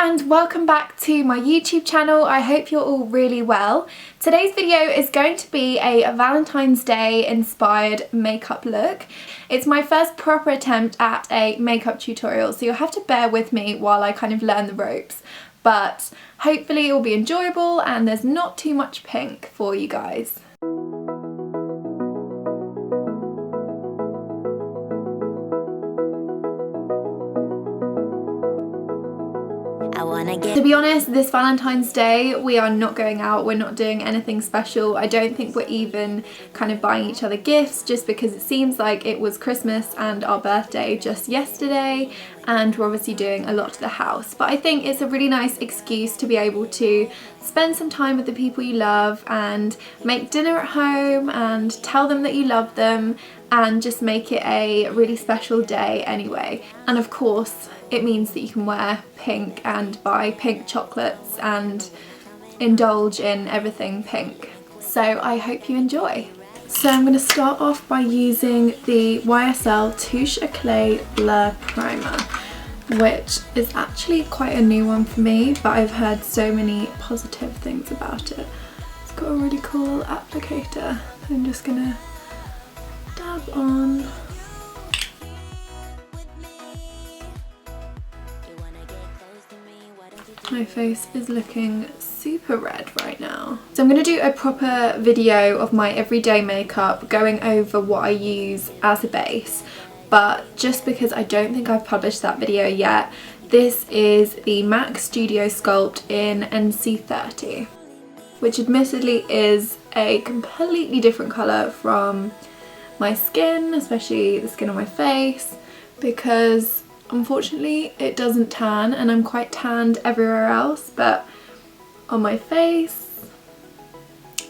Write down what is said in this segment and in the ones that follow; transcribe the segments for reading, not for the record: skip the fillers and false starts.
and welcome back to my YouTube channel. I hope you're all really well. Today's video is going to be a Valentine's Day inspired makeup look. It's my first proper attempt at a makeup tutorial, so you'll have to bear with me while I kind of learn the ropes. But hopefully it will be enjoyable and there's not too much pink for you guys. To be honest, this Valentine's Day we are not going out, we're not doing anything special. I don't think we're even kind of buying each other gifts, just because it seems like it was Christmas and our birthday just yesterday, and we're obviously doing a lot to the house. But I think it's a really nice excuse to be able to spend some time with the people you love and make dinner at home and tell them that you love them and just make it a really special day anyway. And of course it means that you can wear pink and buy pink chocolates and indulge in everything pink. So I hope you enjoy. So I'm going to start off by using the YSL Touche Eclat Blur Primer, which is actually quite a new one for me, but I've heard so many positive things about it. It's got a really cool applicator. I'm just going to dab on. My face is looking super red right now. So I'm going to do a proper video of my everyday makeup, going over what I use as a base. But just because I don't think I've published that video yet, this is the MAC Studio Sculpt in NC30, which admittedly is a completely different colour from my skin, especially the skin on my face, because unfortunately it doesn't tan, and I'm quite tanned everywhere else, but on my face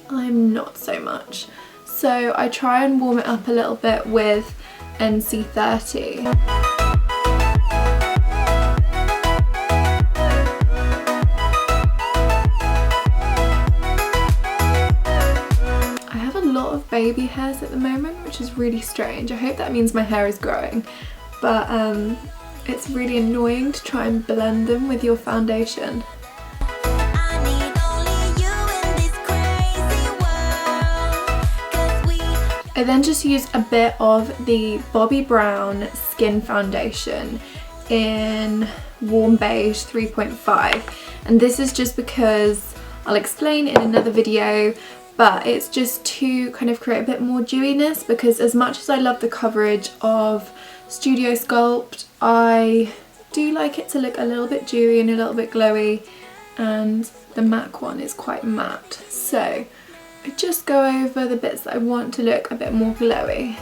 I'm not so much. So I try and warm it up a little bit with NC30. I have a lot of baby hairs at the moment, which is really strange. I hope that means my hair is growing, but it's really annoying to try and blend them with your foundation. I then just used a bit of the Bobbi Brown Skin Foundation in Warm Beige 3.5, and this is just because I'll explain in another video, but it's just to kind of create a bit more dewiness, because as much as I love the coverage of Studio Sculpt, I do like it to look a little bit dewy and a little bit glowy, and the MAC one is quite matte. So I just go over the bits that I want to look a bit more glowy.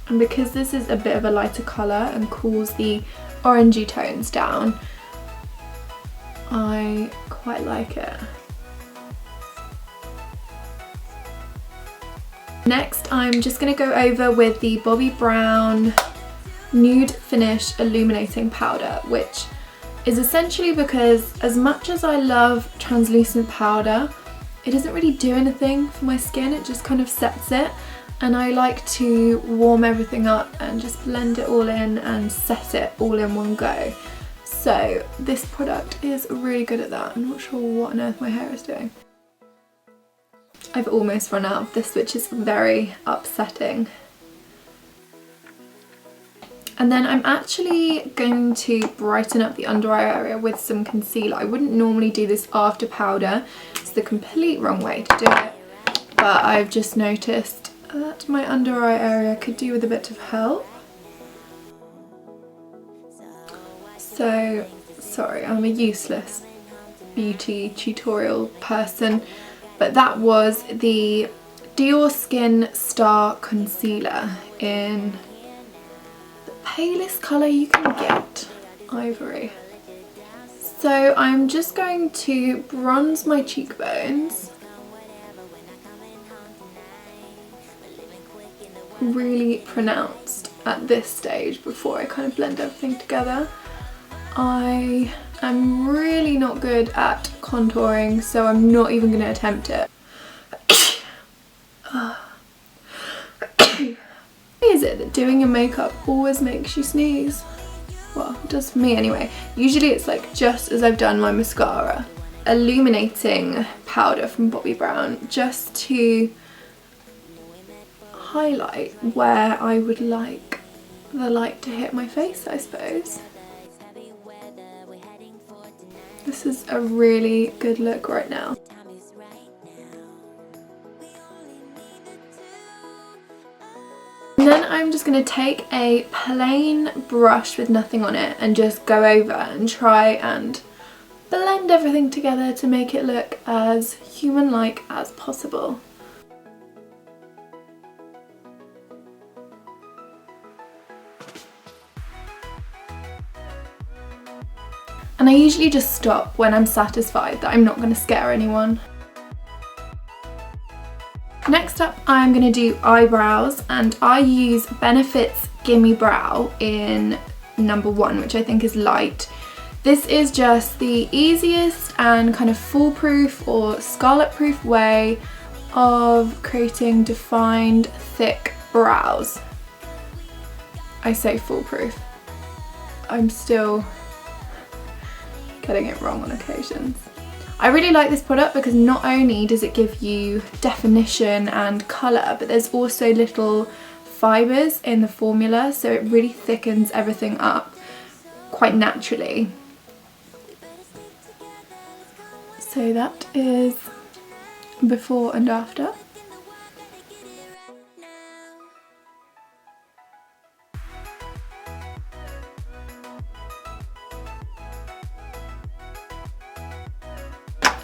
And because this is a bit of a lighter colour and cools the orangey tones down, I quite like it. Next, I'm just going to go over with the Bobbi Brown Nude Finish Illuminating Powder, which is essentially because as much as I love translucent powder, it doesn't really do anything for my skin, it just kind of sets it, and I like to warm everything up and just blend it all in and set it all in one go. So this product is really good at that. I'm not sure what on earth my hair is doing. I've almost run out of this, which is very upsetting. And then I'm actually going to brighten up the under eye area with some concealer. I wouldn't normally do this after powder. It's the complete wrong way to do it. But I've just noticed that my under eye area could do with a bit of help. So, sorry, I'm a useless beauty tutorial person. But that was the Dior Skin Star Concealer in the palest colour you can get, ivory. So I'm just going to bronze my cheekbones. Really pronounced at this stage before I kind of blend everything together. I am really not good at contouring, so I'm not even going to attempt it. Why is it that doing your makeup always makes you sneeze? Well, it does for me anyway. Usually it's like just as I've done my mascara. Illuminating powder from Bobbi Brown, just to highlight where I would like the light to hit my face, I suppose. This is a really good look right now. And then I'm just going to take a plain brush with nothing on it and just go over and try and blend everything together to make it look as human-like as possible. And I usually just stop when I'm satisfied that I'm not going to scare anyone. Next up, I'm going to do eyebrows, and I use Benefit's Gimme Brow in number 1, which I think is light. This is just the easiest and kind of foolproof or Scarlett proof way of creating defined, thick brows. I say foolproof. I'm still getting it wrong on occasions. I really like this product because not only does it give you definition and colour, but there's also little fibres in the formula, so it really thickens everything up quite naturally. So that is before and after.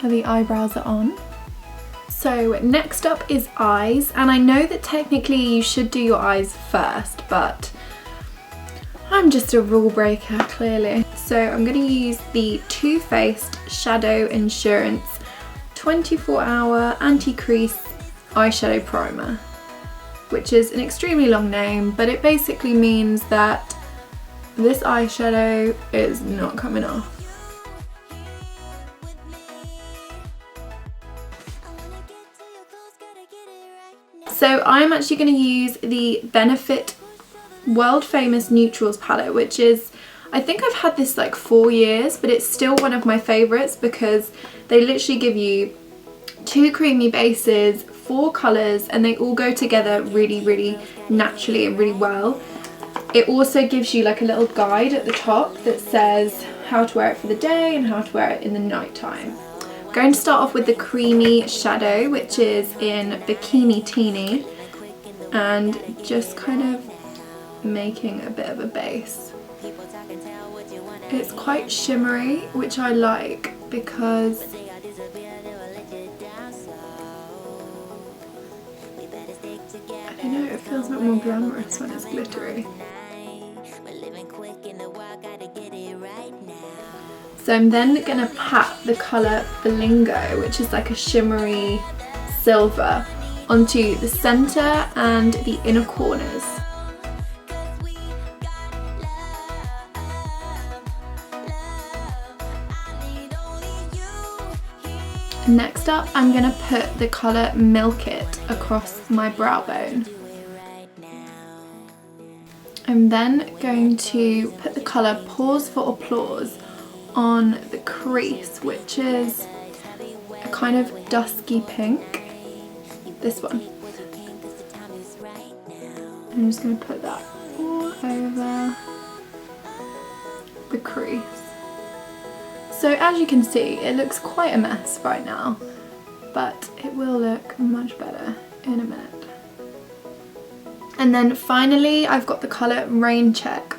The eyebrows are on. So next up is eyes, and I know that technically you should do your eyes first, but I'm just a rule breaker clearly. So I'm going to use the Too Faced Shadow Insurance 24-hour anti-crease eyeshadow primer, which is an extremely long name, but it basically means that this eyeshadow is not coming off. So I'm actually going to use the Benefit world famous Neutrals palette, which is, I think I've had this like 4 years, but it's still one of my favourites because they literally give you 2 creamy bases, 4 colours, and they all go together really naturally and really well. It also gives you like a little guide at the top that says how to wear it for the day and how to wear it in the night time. I'm going to start off with the creamy shadow, which is in Bikini Teeny, and just kind of making a bit of a base. It's quite shimmery, which I like because I don't know, it feels a bit more glamorous when it's glittery. So I'm then going to pat the colour Belingo, which is like a shimmery silver, onto the centre and the inner corners. Next up, I'm going to put the colour Milk It across my brow bone. I'm then going to put the colour Pause for Applause on the crease, which is a kind of dusky pink. This one. I'm just going to put that all over the crease. So as you can see, it looks quite a mess right now, but it will look much better in a minute. And then finally, I've got the colour Rain Check,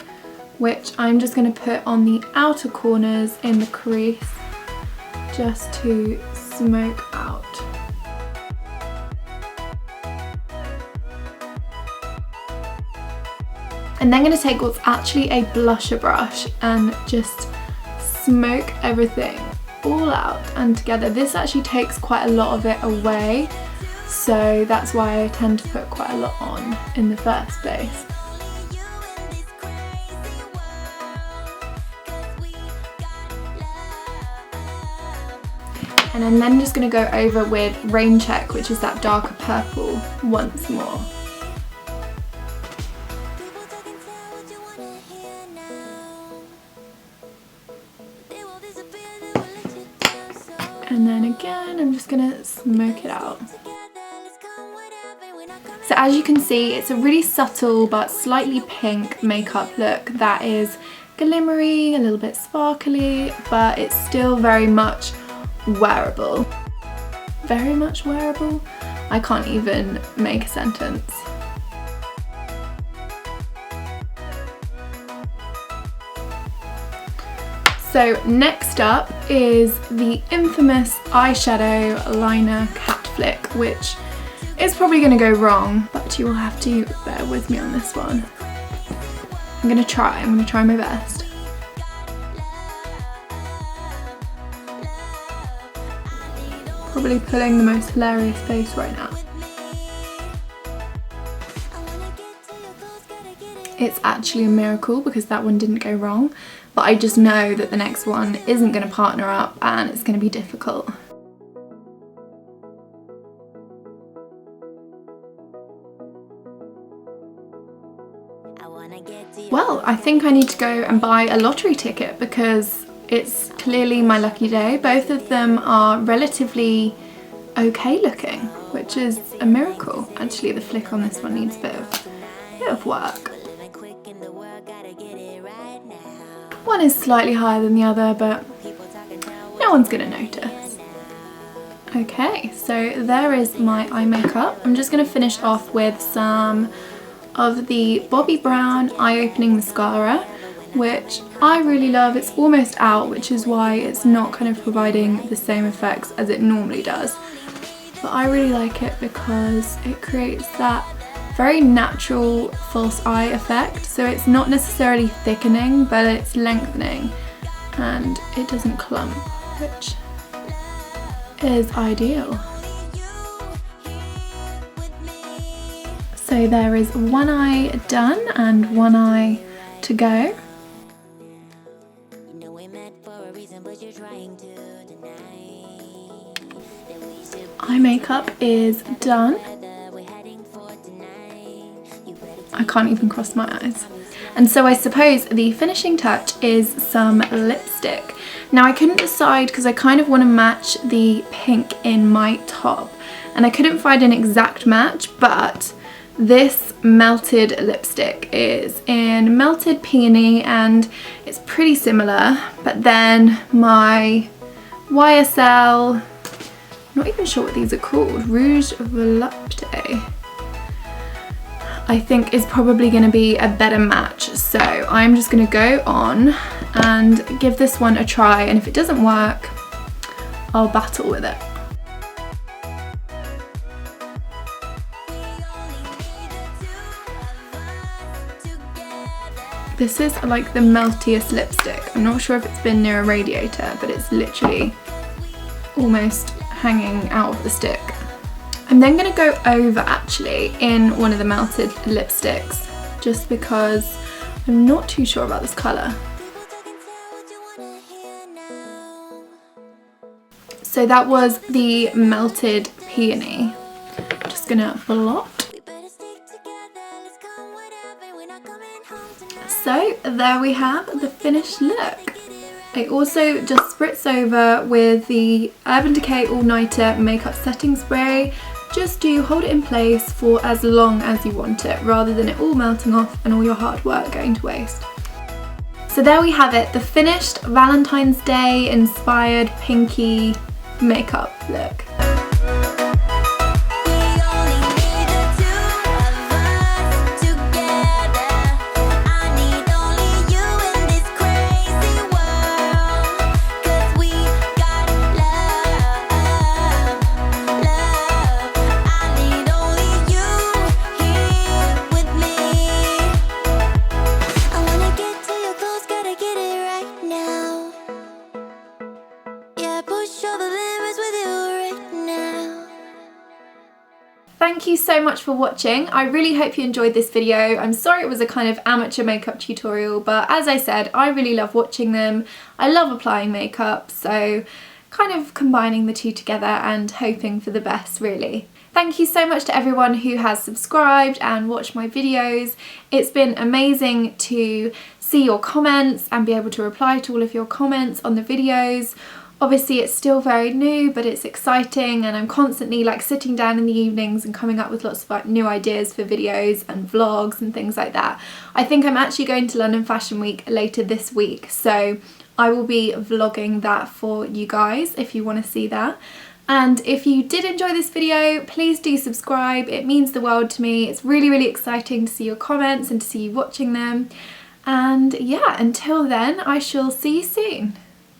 which I'm just going to put on the outer corners in the crease, just to smoke out. And then I'm going to take what's actually a blusher brush and just smoke everything all out and together. This actually takes quite a lot of it away, so that's why I tend to put quite a lot on in the first place. And I'm then just going to go over with Rain Check, which is that darker purple, once more. And then again, I'm just gonna smoke it out. So as you can see, it's a really subtle but slightly pink makeup look that is glimmery, a little bit sparkly, but it's still very much wearable. Very much wearable? I can't even make a sentence. So next up is the infamous eyeshadow liner cat flick, which is probably going to go wrong, but you will have to bear with me on this one. I'm going to try my best. Probably pulling the most hilarious face right now. It's actually a miracle because that one didn't go wrong, but I just know that the next one isn't going to partner up and it's going to be difficult. Well, I think I need to go and buy a lottery ticket because it's clearly my lucky day. Both of them are relatively okay looking, which is a miracle. Actually, the flick on this one needs a bit of work. One is slightly higher than the other, but no one's gonna notice. Okay, so there is my eye makeup. I'm just gonna finish off with some of the Bobbi Brown eye opening mascara, which I really love. It's almost out, which is why it's not kind of providing the same effects as it normally does. But I really like it because it creates that very natural false eye effect. So it's not necessarily thickening, but it's lengthening and it doesn't clump, which is ideal. So there is one eye done and one eye to go. Eye makeup is done. I can't even cross my eyes. And so I suppose the finishing touch is some lipstick. Now I couldn't decide because I kind of want to match the pink in my top and I couldn't find an exact match, but this melted lipstick is in Melted Peony and it's pretty similar, but then my YSL, I'm not even sure what these are called, Rouge Volupté, I think is probably going to be a better match. So I'm just going to go on and give this one a try, and if it doesn't work, I'll battle with it. This is like the meltiest lipstick. I'm not sure if it's been near a radiator, but it's literally almost hanging out of the stick. I'm then going to go over actually in one of the melted lipsticks just because I'm not too sure about this colour. So that was the Melted Peony. I'm just going to blot. So there we have the finished look. I also just spritz over with the Urban Decay All Nighter Makeup Setting Spray just to hold it in place for as long as you want it, rather than it all melting off and all your hard work going to waste. So there we have it, the finished Valentine's Day inspired pinky makeup look. Thank you so much for watching. I really hope you enjoyed this video. I'm sorry it was a kind of amateur makeup tutorial, but as I said, I really love watching them. I love applying makeup, so kind of combining the two together and hoping for the best, really. Thank you so much to everyone who has subscribed and watched my videos. It's been amazing to see your comments and be able to reply to all of your comments on the videos. Obviously it's still very new, but it's exciting, and I'm constantly like sitting down in the evenings and coming up with lots of like new ideas for videos and vlogs and things like that. I think I'm actually going to London Fashion Week later this week, so I will be vlogging that for you guys if you want to see that. And if you did enjoy this video, please do subscribe. It means the world to me. It's really, really exciting to see your comments and to see you watching them. And yeah, until then, I shall see you soon.